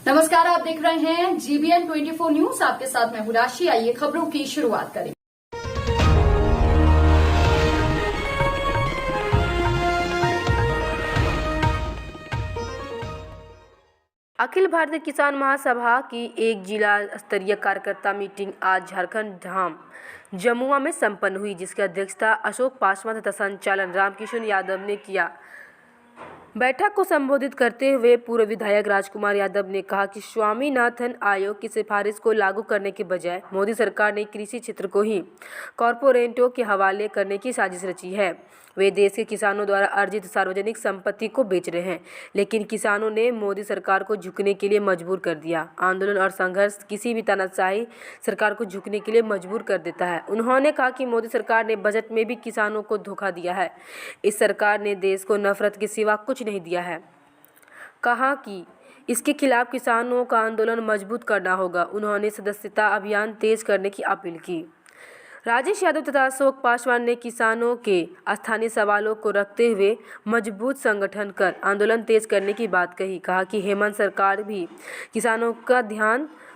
नमस्कार, आप देख रहे हैं GBN 24 न्यूज। आपके साथ मैं हूं राशि। आइए खबरों की शुरुआत करें। अखिल भारतीय किसान महासभा की एक जिला स्तरीय कार्यकर्ता मीटिंग आज झारखंड धाम जमुआ में संपन्न हुई, जिसकी अध्यक्षता अशोक पासवान तथा संचालन रामकिशन यादव ने किया। बैठक को संबोधित करते हुए पूर्व विधायक राजकुमार यादव ने कहा कि स्वामीनाथन आयोग की सिफारिश को लागू करने के बजाय मोदी सरकार ने कृषि क्षेत्र को ही कॉरपोरेटों के हवाले करने की साजिश रची है। वे देश के किसानों द्वारा अर्जित सार्वजनिक संपत्ति को बेच रहे हैं, लेकिन किसानों ने मोदी सरकार को झुकने के लिए मजबूर कर दिया। आंदोलन और संघर्ष किसी भी तानाशाही सरकार को झुकने के लिए मजबूर कर देता है। उन्होंने कहा कि मोदी सरकार ने बजट में भी किसानों को धोखा दिया है। इस सरकार ने देश को नफरत के सिवा कुछ नहीं दिया है। कहा कि इसके खिलाफ किसानों का आंदोलन मजबूत करना होगा। उन्होंने सदस्यता अभियान तेज करने की अपील की। राजेश यादव तथा अशोक पासवान ने किसानों के स्थानीय सवालों को रखते हुए मजबूत संगठन कर आंदोलन तेज करने की बात कही। कहा कि हेमंत सरकार भी किसानों का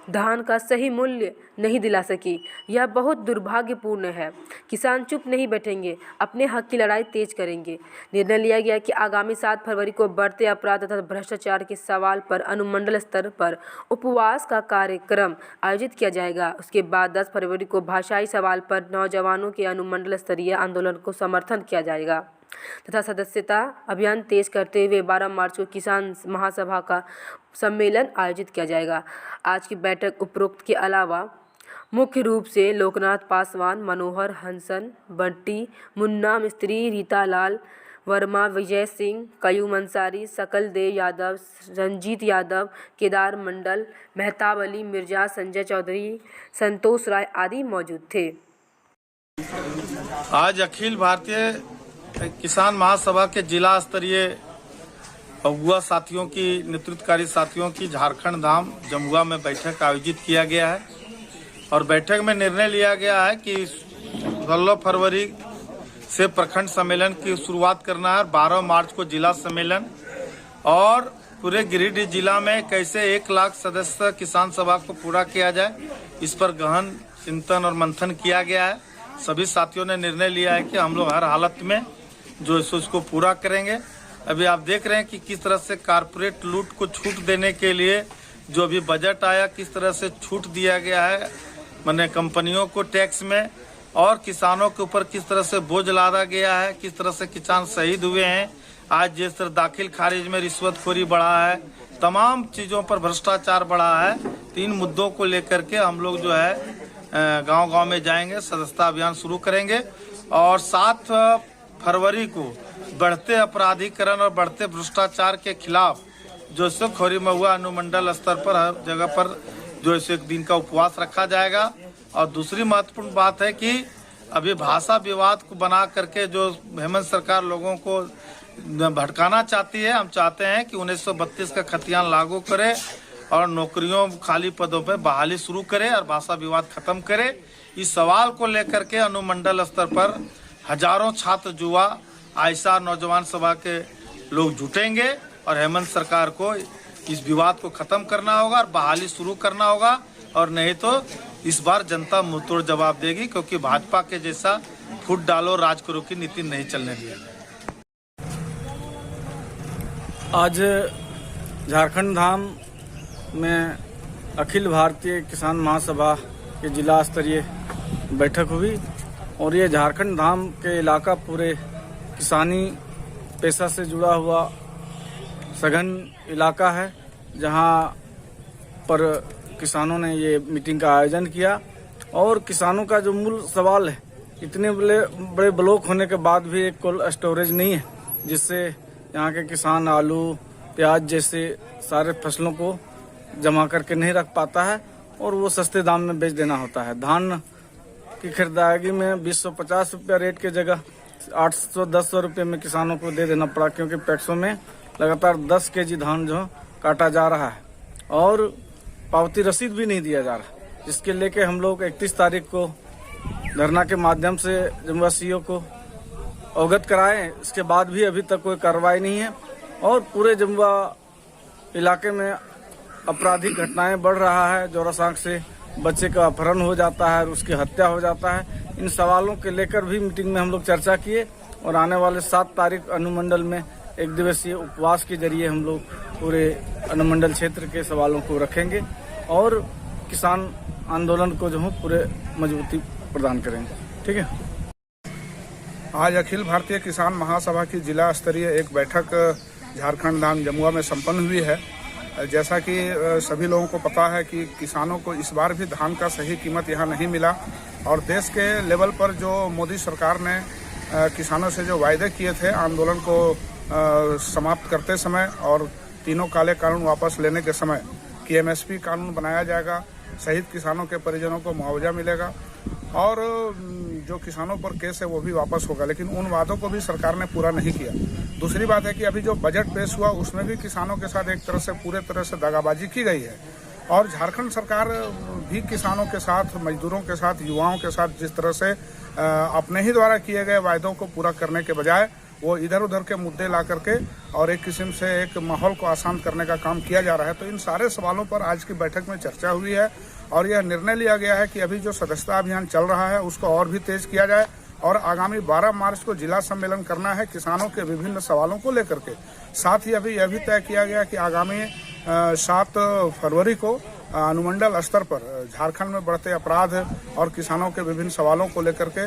धान का सही मूल्य नहीं दिला सकी। यह बहुत दुर्भाग्यपूर्ण है। किसान चुप नहीं बैठेंगे, अपने हक की लड़ाई तेज करेंगे। निर्णय लिया गया कि आगामी 7 फरवरी को बढ़ते अपराध तथा भ्रष्टाचार के सवाल पर अनुमंडल स्तर पर उपवास का कार्यक्रम आयोजित किया जाएगा। उसके बाद 10 फरवरी को भाषाई सवाल पर नौजवानों के अनुमंडल स्तरीय आंदोलन को समर्थन किया जाएगा तथा सदस्यता अभियान तेज करते हुए 12 मार्च को किसान महासभा का सम्मेलन आयोजित किया जाएगा। आज की बैठक उपरोक्त के अलावा मुख्य रूप से लोकनाथ पासवान, मनोहर हंसन, बंटी, मुन्ना मिस्त्री, रीता लाल वर्मा, विजय सिंह, कयूम अंसारी, सकल देव यादव, रंजीत यादव, केदार मंडल, मेहताब अली मिर्जा, संजय चौधरी, संतोष राय आदि मौजूद थे। आज अखिल भारतीय किसान महासभा के जिला स्तरीय अगुआ साथियों की नेतृत्वकारी साथियों की झारखंड धाम जमुआ में बैठक आयोजित किया गया है और बैठक में निर्णय लिया गया है कि 16 फरवरी से प्रखंड सम्मेलन की शुरुआत करना है। 12 मार्च को जिला सम्मेलन और पूरे गिरिडीह जिला में कैसे 1 लाख सदस्य किसान सभा को पूरा किया जाए, इस पर गहन चिंतन और मंथन किया गया है। सभी साथियों ने निर्णय लिया है कि हम लोग हर हालत में जो इसको पूरा करेंगे। अभी आप देख रहे हैं कि किस तरह से कारपोरेट लूट को छूट देने के लिए जो अभी बजट आया, किस तरह से छूट दिया गया है माने कंपनियों को टैक्स में, और किसानों के ऊपर किस तरह से बोझ लादा गया है, किस तरह से किसान शहीद हुए हैं। आज जिस तरह दाखिल खारिज में रिश्वतखोरी बढ़ा है, तमाम चीज़ों पर भ्रष्टाचार बढ़ा है। 3 मुद्दों को लेकर के हम लोग जो है गांव-गांव में जाएंगे, सदस्यता अभियान शुरू करेंगे और 7 फरवरी को बढ़ते अपराधीकरण और बढ़ते भ्रष्टाचार के खिलाफ जो रिश्वतखोरी में हुआ अनुमंडल स्तर पर हर जगह पर जो इस 1 दिन का उपवास रखा जाएगा। और दूसरी महत्वपूर्ण बात है कि अभी भाषा विवाद को बना करके जो हेमंत सरकार लोगों को भटकाना चाहती है, हम चाहते हैं कि 1932 का खतियान लागू करे और नौकरियों खाली पदों पर बहाली शुरू करे और भाषा विवाद खत्म करे। इस सवाल को लेकर के अनुमंडल स्तर पर हजारों छात्र युवा आयशा नौजवान सभा के लोग जुटेंगे और हेमंत सरकार को इस विवाद को खत्म करना होगा और बहाली शुरू करना होगा, और नहीं तो इस बार जनता मुंहतोड़ जवाब देगी, क्योंकि भाजपा के जैसा फूट डालो राज करो की नीति नहीं चलने दिया जाए। आज झारखंड धाम में अखिल भारतीय किसान महासभा के जिला स्तरीय बैठक हुई और ये झारखंड धाम के इलाका पूरे किसानी पेशा से जुड़ा हुआ सघन इलाका है, जहां पर किसानों ने ये मीटिंग का आयोजन किया। और किसानों का जो मूल सवाल है, इतने बड़े ब्लॉक होने के बाद भी एक कोल्ड स्टोरेज नहीं है, जिससे यहाँ के किसान आलू प्याज जैसे सारे फसलों को जमा करके नहीं रख पाता है और वो सस्ते दाम में बेच देना होता है। धान की खरीदारी में 250 रुपया रेट की जगह 800-1000 रुपये में किसानों को दे देना पड़ा, क्योंकि पैक्सों में लगातार 10 केजी धान जो काटा जा रहा है और पावती रसीद भी नहीं दिया जा रहा, जिसके लेके हम लोग 31 तारीख को धरना के माध्यम से जमुआ सीओ को अवगत कराए। इसके बाद भी अभी तक कोई कार्रवाई नहीं है और पूरे जमुआ इलाके में आपराधिक घटनाएं बढ़ रहा है। जोरासांक से बच्चे का अपहरण हो जाता है और उसकी हत्या हो जाता है। इन सवालों के लेकर भी मीटिंग में हम लोग चर्चा किए और आने वाले 7 तारीख अनुमंडल में एक दिवसीय उपवास के जरिए हम लोग पूरे अनुमंडल क्षेत्र के सवालों को रखेंगे और किसान आंदोलन को जो है पूरे मजबूती प्रदान करेंगे। ठीक है। आज अखिल भारतीय किसान महासभा की जिला स्तरीय एक बैठक झारखंड धाम जमुआ में संपन्न हुई है। जैसा कि सभी लोगों को पता है कि किसानों को इस बार भी धान का सही कीमत यहाँ नहीं मिला और देश के लेवल पर जो मोदी सरकार ने किसानों से जो वायदे किए थे आंदोलन को समाप्त करते समय और तीनों काले कानून वापस लेने के समय कि एमएसपी कानून बनाया जाएगा, शहीद किसानों के परिजनों को मुआवजा मिलेगा और जो किसानों पर केस है वो भी वापस होगा, लेकिन उन वादों को भी सरकार ने पूरा नहीं किया। दूसरी बात है कि अभी जो बजट पेश हुआ उसमें भी किसानों के साथ एक तरह से पूरे तरह से दगाबाजी की गई है और झारखंड सरकार भी किसानों के साथ, मजदूरों के साथ, युवाओं के साथ जिस तरह से अपने ही द्वारा किए गए वायदों को पूरा करने के बजाय वो इधर उधर के मुद्दे ला करके और एक किस्म से एक माहौल को आसान करने का काम किया जा रहा है। तो इन सारे सवालों पर आज की बैठक में चर्चा हुई है और यह निर्णय लिया गया है कि अभी जो सदस्यता अभियान चल रहा है उसको और भी तेज किया जाए और आगामी 12 मार्च को जिला सम्मेलन करना है किसानों के विभिन्न सवालों को लेकर के। साथ ही अभी यह भी तय किया गया कि आगामी 7 फरवरी को अनुमंडल स्तर पर झारखंड में बढ़ते अपराध और किसानों के विभिन्न सवालों को लेकर के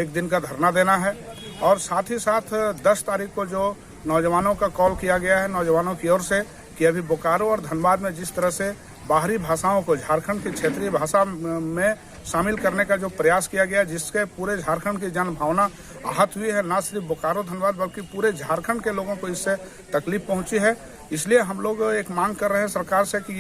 एक दिन का धरना देना है और साथ ही साथ 10 तारीख को जो नौजवानों का कॉल किया गया है नौजवानों की ओर से कि अभी बोकारो और धनबाद में जिस तरह से बाहरी भाषाओं को झारखंड की क्षेत्रीय भाषा में शामिल करने का जो प्रयास किया गया जिसके पूरे झारखंड की जन भावना आहत हुई है, न सिर्फ बोकारो धनबाद बल्कि पूरे झारखंड के लोगों को इससे तकलीफ पहुंची है। इसलिए हम लोग एक मांग कर रहे हैं सरकार से कि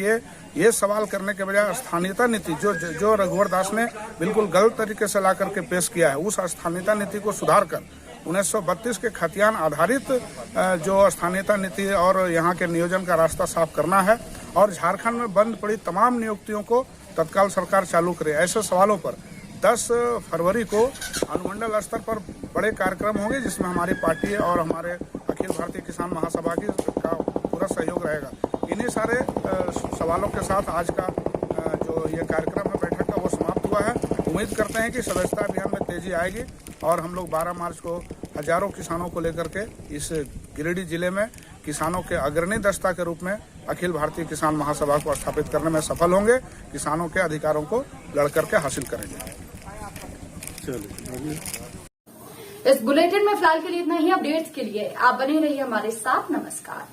ये सवाल करने के बजाय स्थानीयता नीति जो रघुवर दास ने बिल्कुल गलत तरीके से ला करके पेश किया है उस स्थानीयता नीति को सुधार कर 1932 के खतियान आधारित जो स्थानीयता नीति और यहाँ के नियोजन का रास्ता साफ करना है और झारखंड में बंद पड़ी तमाम नियुक्तियों को तत्काल सरकार चालू करे। ऐसे सवालों पर 10 फरवरी को अनुमंडल स्तर पर बड़े कार्यक्रम होंगे जिसमें हमारी पार्टी और हमारे अखिल भारतीय किसान महासभा का पूरा सहयोग रहेगा। इन्हीं सारे सवालों के साथ आज का जो ये कार्यक्रम है बैठक का वो समाप्त हुआ है। उम्मीद करते हैं कि सदस्यता अभियान में तेजी आएगी और हम लोग 12 मार्च को हजारों किसानों को लेकर के इस गिरिडीह जिले में किसानों के अग्रणी दस्ता के रूप में अखिल भारतीय किसान महासभा को स्थापित करने में सफल होंगे, किसानों के अधिकारों को लड़ करके हासिल करेंगे। इस बुलेटिन में फिलहाल के लिए इतना ही। अपडेट्स के लिए आप बने रहिए हमारे साथ। नमस्कार।